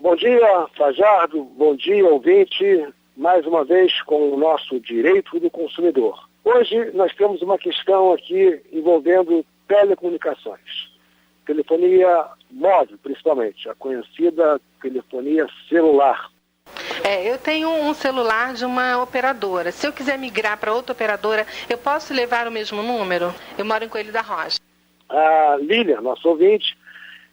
Bom dia, Fajardo. Bom dia, ouvinte. Mais uma vez com o nosso direito do consumidor. Hoje nós temos uma questão aqui envolvendo telecomunicações. Telefonia móvel, principalmente, a conhecida telefonia celular. Eu tenho um celular de uma operadora. Se eu quiser migrar para outra operadora, eu posso levar o mesmo número? Eu moro em Coelho da Rocha. A Lilian, nosso ouvinte,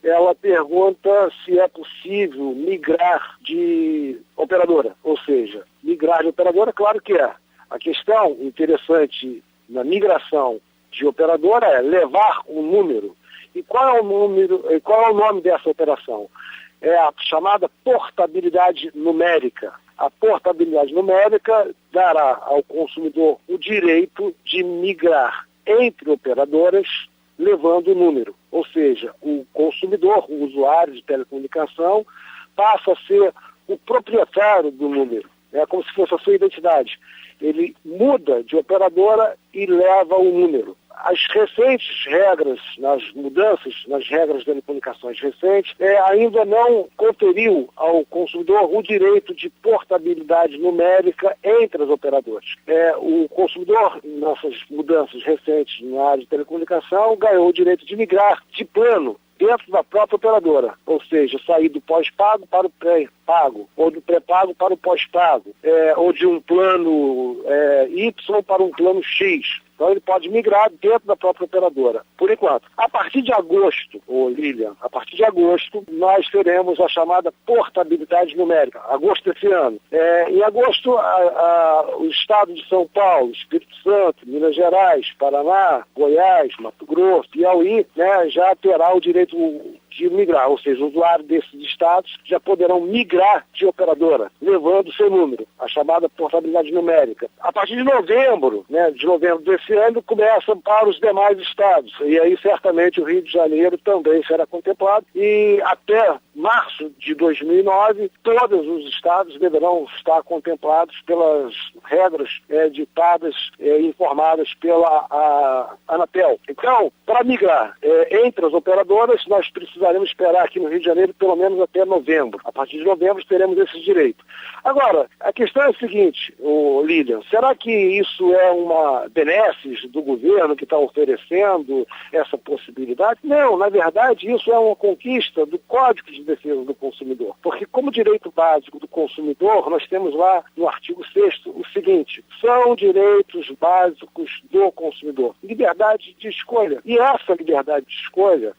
ela pergunta se é possível migrar de operadora. Ou seja, migrar de operadora, claro que é. A questão interessante na migração de operadora é levar um número. E qual é o número? E qual é o nome dessa operação? É a chamada portabilidade numérica. A portabilidade numérica dará ao consumidor o direito de migrar entre operadoras levando o número. Ou seja, o consumidor, o usuário de telecomunicação, passa a ser o proprietário do número. É como se fosse a sua identidade. Ele muda de operadora e leva o número. As recentes regras, nas regras de telecomunicações recentes, ainda não conferiu ao consumidor o direito de portabilidade numérica entre as operadoras. O consumidor, nessas mudanças recentes na área de telecomunicação, ganhou o direito de migrar de plano dentro da própria operadora, ou seja, sair do pós-pago para o pré-pago, ou do pré-pago para o pós-pago, ou de um plano Y para um plano X. Então ele pode migrar dentro da própria operadora, por enquanto. A partir de agosto, Lilian, a partir de agosto, nós teremos a chamada portabilidade numérica, agosto desse ano. Em agosto, o estado de São Paulo, Espírito Santo, Minas Gerais, Paraná, Goiás, Mato Grosso, Piauí, já terá o direito de migrar, ou seja, os usuários desses estados já poderão migrar de operadora, levando o seu número, a chamada portabilidade numérica. A partir de novembro desse ano, começa para os demais estados, e aí certamente o Rio de Janeiro também será contemplado, e até março de 2009, todos os estados deverão estar contemplados pelas regras ditadas e informadas pela Anatel. Então, para migrar entre as operadoras, nós precisaremos esperar aqui no Rio de Janeiro pelo menos até novembro. A partir de novembro teremos esse direito. Agora, a questão é a seguinte, Lilian, será que isso é uma benesses do governo que está oferecendo essa possibilidade? Não, na verdade, isso é uma conquista do Código de Defesa do Consumidor. Porque como direito básico do consumidor, nós temos lá no artigo 6º o seguinte: são direitos básicos do consumidor. Liberdade de escolha. E essa liberdade de escolha,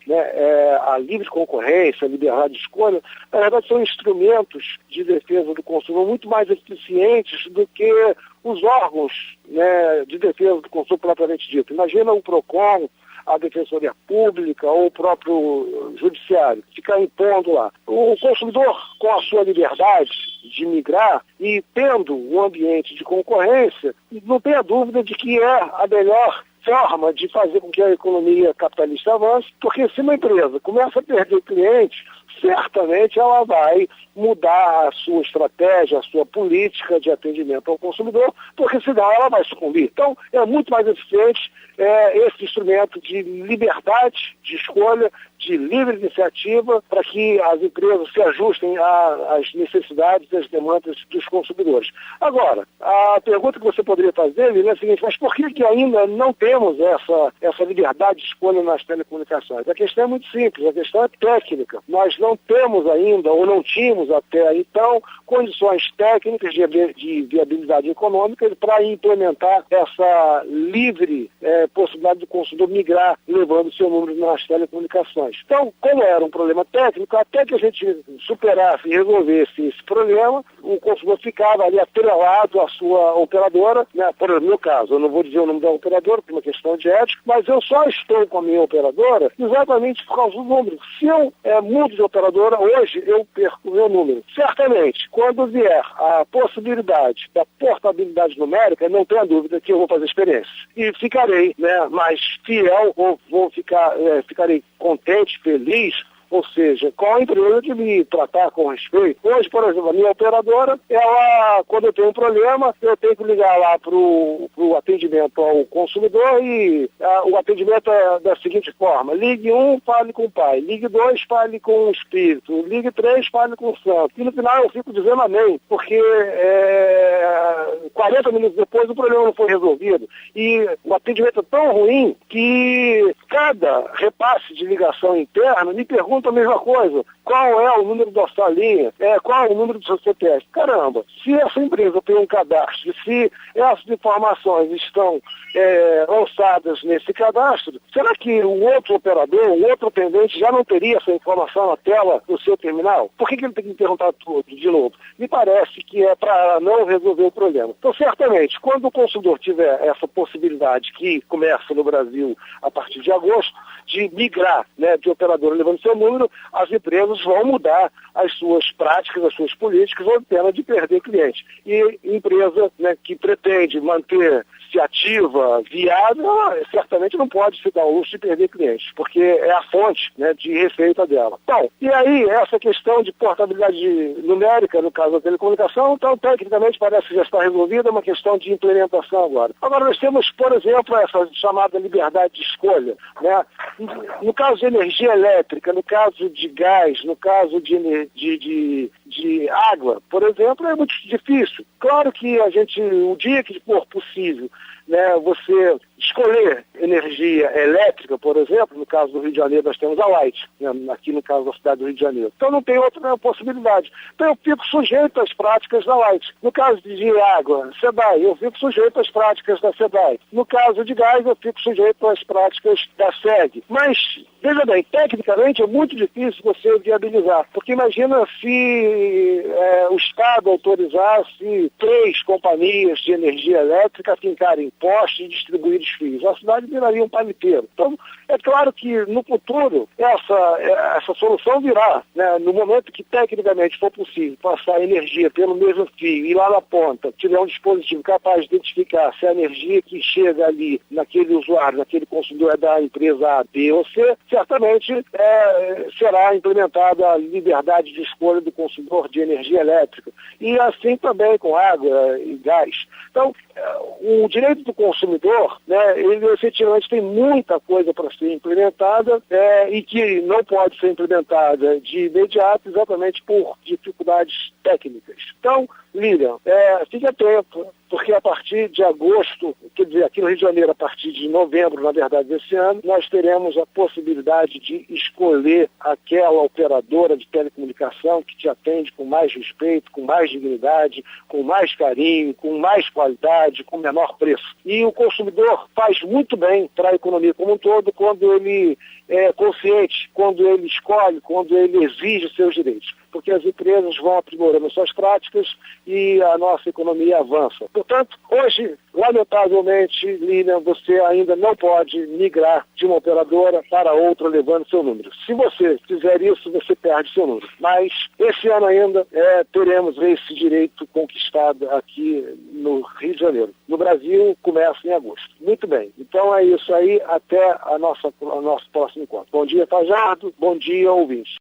a livre concorrência, a liberdade de escolha, na verdade são instrumentos de defesa do consumidor muito mais eficientes do que os órgãos de defesa do consumidor propriamente dito. Imagina o PROCON, a Defensoria Pública ou o próprio Judiciário, ficar impondo lá. O consumidor, com a sua liberdade de migrar e tendo um ambiente de concorrência, não tenha dúvida de que é a melhor forma de fazer com que a economia capitalista avance, porque se uma empresa começa a perder clientes, certamente ela vai mudar a sua estratégia, a sua política de atendimento ao consumidor, porque senão ela vai sucumbir. Então, é muito mais eficiente esse instrumento de liberdade de escolha, de livre iniciativa, para que as empresas se ajustem às necessidades e às demandas dos consumidores. Agora, a pergunta que você poderia fazer é a seguinte: mas por que ainda não temos essa liberdade de escolha nas telecomunicações? A questão é muito simples, a questão é técnica. Nós não temos ainda, ou não tínhamos até então, condições técnicas de viabilidade econômica para implementar essa livre possibilidade do consumidor migrar, levando o seu número nas telecomunicações. Então, como era um problema técnico, até que a gente superasse e resolvesse esse problema, o consumidor ficava ali atrelado à sua operadora, por exemplo, no meu caso, eu não vou dizer o nome da operadora, por uma questão de ética, mas eu só estou com a minha operadora exatamente por causa do número. Se eu mudo de operadora, hoje eu perco o meu número. Certamente, quando vier a possibilidade da portabilidade numérica, não tenha dúvida que eu vou fazer experiência. E ficarei mais fiel, ou ficarei contente, feliz, ou seja, qual a empresa de me tratar com respeito. Hoje, por exemplo, a minha operadora, ela, quando eu tenho um problema, eu tenho que ligar lá para o atendimento ao consumidor e o atendimento é da seguinte forma: ligue 1, fale com o pai; ligue 2, fale com o espírito; ligue 3, fale com o santo. E no final eu fico dizendo amém, porque 40 minutos depois o problema não foi resolvido. E o atendimento é tão ruim que cada repasse de ligação interna me pergunta a mesma coisa: qual é o número da sua linha? Qual é o número do seu CPF? Caramba, se essa empresa tem um cadastro, se essas informações estão lançadas nesse cadastro, será que o outro operador, o outro atendente já não teria essa informação na tela do seu terminal? Por que ele tem que me perguntar tudo de novo? Me parece que é para não resolver o problema. Então, certamente, quando o consumidor tiver essa possibilidade, que começa no Brasil a partir de agosto, de migrar, né, de operadora levando seu número, as empresas vão mudar as suas práticas, as suas políticas, ou pena de perder clientes. E empresa, né, que pretende manter-se ativa, viável, certamente não pode se dar o luxo de perder clientes, porque é a fonte, né, de receita dela. Bom, e aí essa questão de portabilidade numérica, no caso da telecomunicação, então tecnicamente parece que já está resolvida, é uma questão de implementação agora. Agora nós temos, por exemplo, essa chamada liberdade de escolha, né? No caso de energia elétrica, no caso de gás, no caso de água, por exemplo, é muito difícil. Claro que o dia que for possível, né, você escolher energia elétrica, por exemplo, no caso do Rio de Janeiro nós temos a Light, né, aqui no caso da cidade do Rio de Janeiro. Então não tem outra possibilidade. Então eu fico sujeito às práticas da Light. No caso de água, SEDAI, eu fico sujeito às práticas da SEDAI. No caso de gás, eu fico sujeito às práticas da SEG. Mas, veja bem, tecnicamente é muito difícil você viabilizar, porque imagina se o Estado autorizasse 3 companhias de energia elétrica fincarem postes e distribuir os fios. A cidade viraria um paliteiro. Então, é claro que no futuro essa solução virá, né? No momento que tecnicamente for possível passar energia pelo mesmo fio e lá na ponta tiver um dispositivo capaz de identificar se a energia que chega ali naquele usuário, naquele consumidor é da empresa A, B ou C, certamente será implementada a liberdade de escolha do consumidor de energia elétrica. E assim também com água e gás. Então, o direito do consumidor, né, ele efetivamente tem muita coisa para ser implementada e que não pode ser implementada de imediato exatamente por dificuldades técnicas. Então, Lilian, fique atento, porque a partir de agosto, quer dizer, aqui no Rio de Janeiro, a partir de novembro, na verdade, desse ano, nós teremos a possibilidade de escolher aquela operadora de telecomunicação que te atende com mais respeito, com mais dignidade, com mais carinho, com mais qualidade, com menor preço. E o consumidor faz muito bem para a economia como um todo quando ele é consciente, quando ele escolhe, quando ele exige seus direitos, porque as empresas vão aprimorando suas práticas e a nossa economia avança. Portanto, hoje, lamentavelmente, Lilian, você ainda não pode migrar de uma operadora para outra levando seu número. Se você fizer isso, você perde seu número. Mas esse ano ainda teremos esse direito conquistado aqui no Rio de Janeiro. No Brasil, começa em agosto. Muito bem. Então é isso aí. Até o nosso próximo encontro. Bom dia, Fajardo. Bom dia, ouvintes.